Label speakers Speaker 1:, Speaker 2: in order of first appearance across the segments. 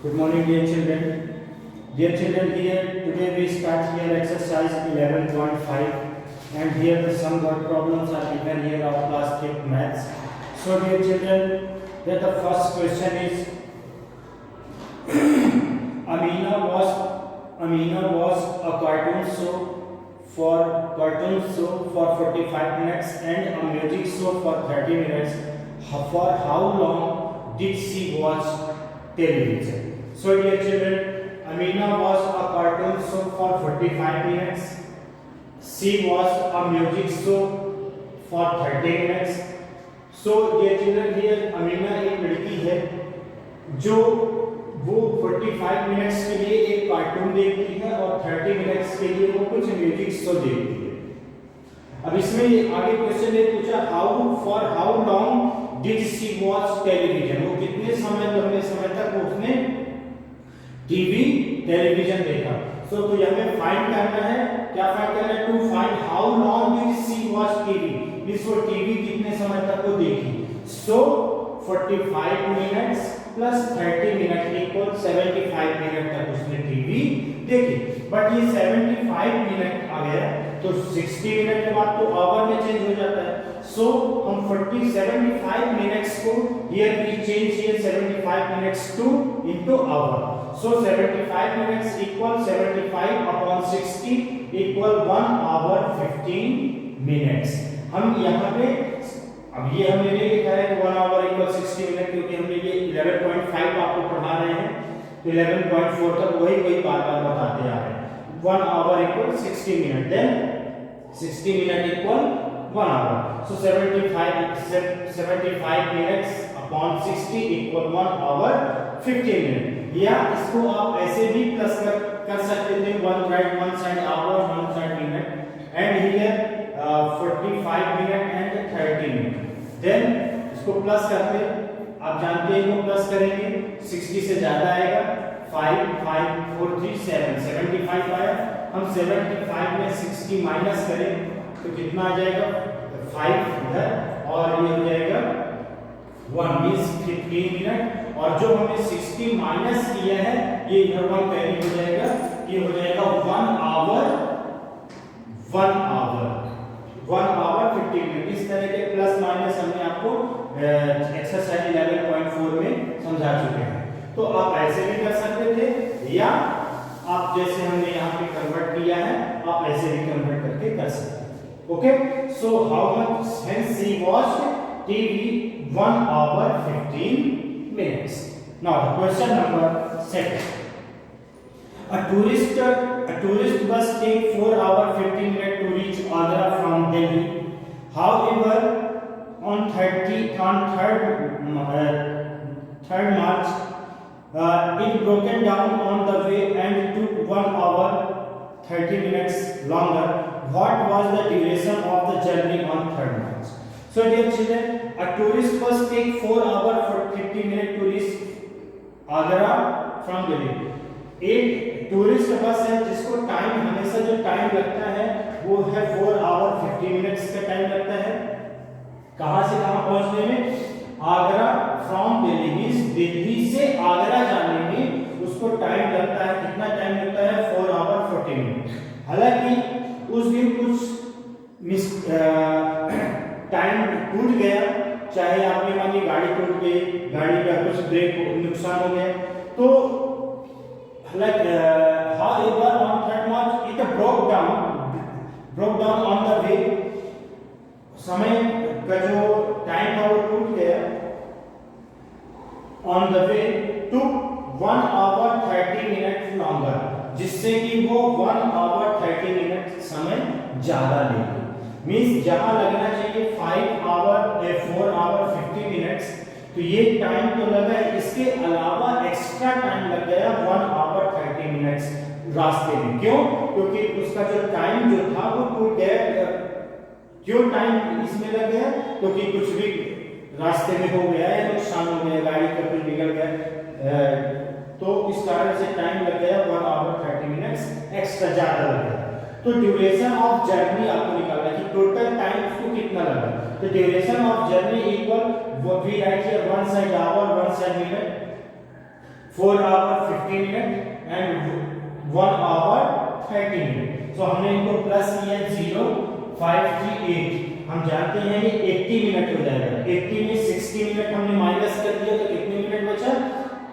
Speaker 1: Good morning, dear children. Dear children, here today we start here exercise 11.5, and here the some word problems are given here of class 8 maths. So, dear children, that the first question is Amina was a cartoon show for 45 minutes and a music show for 30 minutes. For how long did she watch television? So, dear children, Amina was a cartoon show for 45 minutes. She was a music show for 30 minutes. So, dear children, here Amina एक लड़की है जो वो 45 minutes के लिए एक cartoon देखती है और 30 मिनट्स के लिए वो कुछ म्यूजिक शो देखती है. अब इसमें आगे क्वेश्चन ये पूछा how long did she watch television, वो कितने लंबे समय तक उसने टीवी टेलीविजन देखा. तो हमें फाइंड करना है, क्या फाइंड करना है? To find how long did she watch TV, इसको टीवी कितने समय तक वो देखी. So 45 minutes plus 30 minute equal 75 minute तक उसने टीवी देखी. बट ये 75 मिनट आ गया तो 60 मिनट के बाद तो आवर में चेंज हो जाता है. सो हम 75 मिनट्स को here we change here 75 minutes to into hour. So 75 minutes equal 75 upon 60 equal 1 hour 15 minutes. हम यहाँ पे अब ये हमने नहीं लिखा है कि 1 आवर इक्वल 60 मिनट, क्योंकि हमने ये 11.5 आपको पढ़ा रहे हैं तो 11.4 तक वही बार-बार बताते आ रहे हैं. 1 hour equal 60 minute, then 60 minute equal 1 hour. So 75 minutes upon 60 equal 1 hour 15 minute. या इसको आप ऐसे भी प्लस कर सकते थे, one side hour, one side minute, and here 45 minute and 30 minute. Then इसको प्लस करते, आप जानते हैं को प्लस करेंगे 60 से ज्यादा आएगा 5 5 4 3 7 75 आया. हम 75 में 60 माइनस करें तो कितना आ जाएगा 5 इधर और ये हो जाएगा 1 मींस 15 मिनट. और जो हमने 60 माइनस किया है ये इधर 1 कैरी हो जाएगा, ये हो जाएगा 1 आवर 15 मिनट. इस तरह के प्लस माइनस हमने आपको एक्सरसाइज 11.4 में समझा चुके हैं. तो आप ऐसे भी कर सकते थे या आप जैसे हमने यहाँ पे कन्वर्ट किया है आप ऐसे भी कन्वर्ट करके कर सकते हैं. Okay, so how much hence she watched TV 1 hour 15 minutes. Now the question number 7. A tourist bus take 4 hour 15 minutes to reach Agra from Delhi. However, on 3rd March, it broken down on the way and took 1 hour 30 minutes longer. What was the duration of the journey on 3rd March? So dear children, a tourist bus take 4 hour for 50 minutes to reach Agra from Delhi. एक tourist bus है जिसको time हमेशा जो time लगता है वो है 4 our 50 minutes का टाइम लगता है. कहां से कहां पहुंचने में? आगरा फ्रॉम दिल्ली, मींस दिल्ली से आगरा जाने में उसको टाइम लगता है. कितना टाइम लगता है? 4 आवर 40 मिनट. हालांकि उस दिन कुछ टाइम टूट गया, चाहे आपने मानी गाड़ी टूट गई, गाड़ी का कुछ ब्रेक नुकसान हो गया, तो however on 3rd March it broke down on the way. समय का जो टाइम था वो टूट गया. on the way took 1 hour 30 minutes longer, जिससे कि वो 1 hour 30 मिनट समय ज्यादा लेगी. मींस जहां लगना चाहिए 4 आवर 50 मिनट्स तो ये टाइम तो लगा है, इसके अलावा एक्स्ट्रा टाइम लग गया 1 आवर 30 मिनट्स रास्ते में. क्यों? क्योंकि उसका जो टाइम जो था वो टूट गया. क्यों टाइम इसमें लग गया? क्योंकि कुछ भी रास्ते में हो गया है, नुकसान हो गया, गाड़ी का कुछ बिगड़ गया, तो इस कारण से टाइम लग गया 1 आवर 30 मिनट्स एक्स्ट्रा ज्यादा लग गया. तो ड्यूरेशन ऑफ जर्नी आपको निकालना है कि टोटल टाइम उसको कितना लगा. तो duration of journey equal we right here 1 side hour 1 side minute 4 hour 50 minute and 1 hour 30 minute। so हमने इनको प्लस किया 0 5 3 8, हम जानते हैं ये 80 मिनट हो जाएगा। 80 में 60 मिनट हमने माइनस कर दिया तो कितने मिनट बचा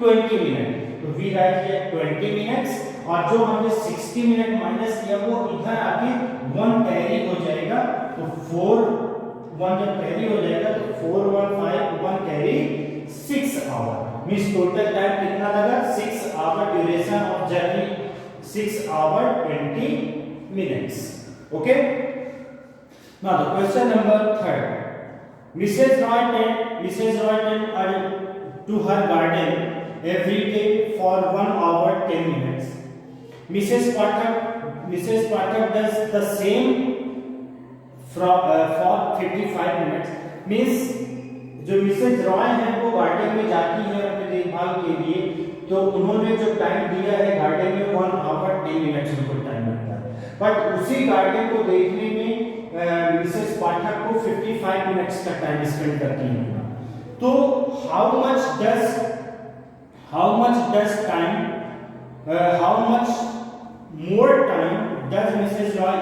Speaker 1: 20 मिनट। तो वी राइट किया 20 मिनट्स और जो हमने 60 मिनट माइनस किया वो इधर आके 1 कैरी हो जाएगा। तो 4 1 जब कैरी हो जाएगा तो 4 1 5 1 carry 6 hour means total time कितना लगा 6 hour duration of journey 6 hour 20 minutes। okay, now the question number 3, Mrs. Roy tend to her garden every day for 1 hour 10 minutes। Mrs. Pathak does the same for 55 minutes। means जो Mrs Roy है वो garden में जाती है अपने देखभाल के लिए, तो उन्होंने जो टाइम दिया है गार्डन में 1 hour 10 minutes उनको टाइम लगता है। बट उसी गार्डन को देखने में मिसेज पाठक को 55 मिनट्स का टाइम स्पेंड करती है। तो how much more time does Mrs Roy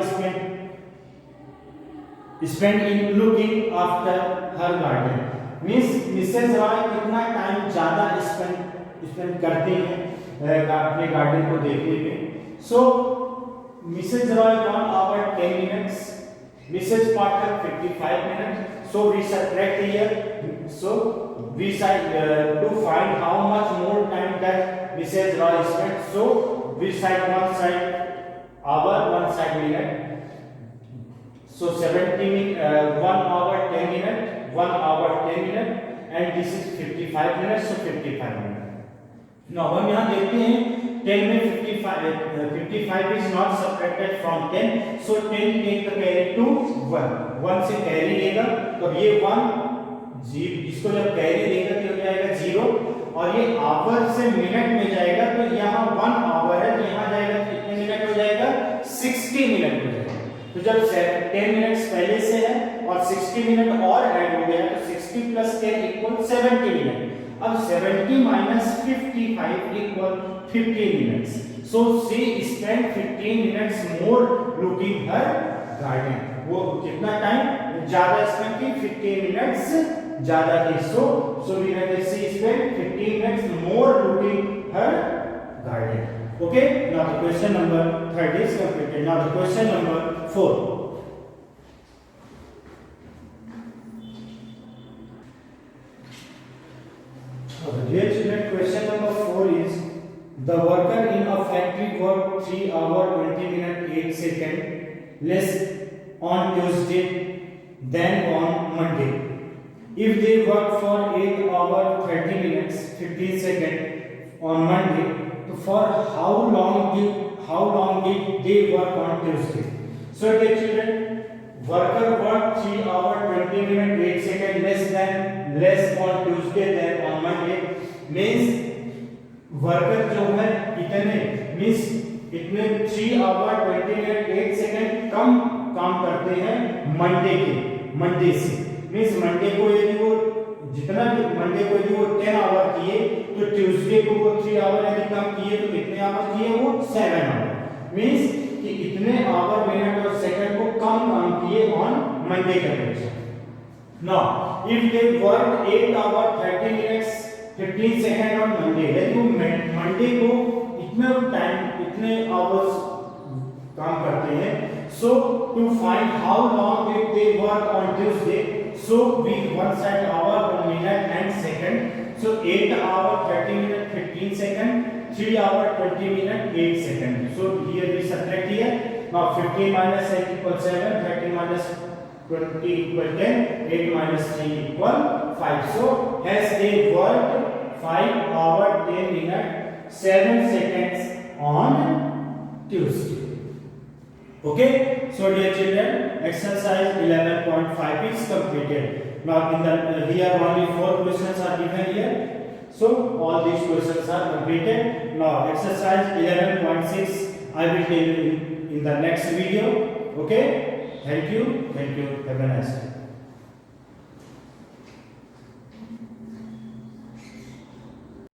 Speaker 1: spend in looking after her garden। Means Mrs Roy कितना टाइम ज्यादा स्पेंड करते हैं अपने गार्डन को देखने में। So Mrs Roy 1 hour 10 minutes, Mrs Pathak 55 minutes। So we subtract here, so we to find how much more time that Mrs. Roy spent, so we side one side hour, one side minute। so 1 hour 10 minutes, 1 hour 10 minutes, and this is 55 minutes, so 55 minutes। now हम यहाँ देखते हैं 10 में 55 is not subtracted from 10, so 10 take the carry to 1 से carry लेगा तो ये 1 इसको जब कैरी लेगा तो हो जाएगा 0 और ये आवर से मिनट में जाएगा तो यहाँ 1 आवर है, यहाँ जाएगा तो कितने मिनट हो जाएगा 60 मिनट हो जाएगा। तो जब 10 मिनट्स पहले से है और 60 मिनट और ऐड हो गया तो 60 प्लस 10 इक्वल 70 मिनट। अब 70 minus 55 equal 15 minutes. So she spend 15 minutes more looking her garden. वो कितना टाइम ज्यादा स्पेंड की 15 मिनट्स ज्यादा की। So we have she spend 15 minutes more looking her garden। okay, now the question number 3 is completed। now the question number 4, dear children, question number 4 is the worker in a factory worked 3 hour 20 minute 8 second less on Tuesday than on Monday। if they work for 8 hour 30 minutes 15 second on Monday, for how long did they work on Tuesday? So dear children, worker worked 3 hour 20 minute 8 second less on Tuesday than on Monday। means worker जो है इतने 3 hour 20 minute 8 second कम काम करते हैं Monday से। Means Monday को यदि वो 10 आवर किए तो ट्यूसडे को वो 3 आवर यदि कम किए तो कितने आवर किए वो 7 आवर। मींस कि इतने आवर मिनट और सेकंड को कम काम किए ऑन मंडे का दिन। Now if they work 8 hour 30 minutes 15 second on Monday, यदि वो मंडे को इतने आवर्स काम करते हैं, so to find how long did they work on Tuesday, so we one side hour per minute and second, so 8 hour 30 minute 15 second, 3 hour 20 minute 8 second। so here we subtract here। now 15 minus 8 equals 7, 30 minus 20 equal 10, 8 minus 3 equal 5। so as they worked 5 hour 10 minute 7 seconds on Tuesday। okay, so dear children, exercise 11.5 is completed। now in the here only 4 questions are given here, so all these questions are completed। now exercise 11.6 I will tell you in the next video। okay, thank you, have a nice day।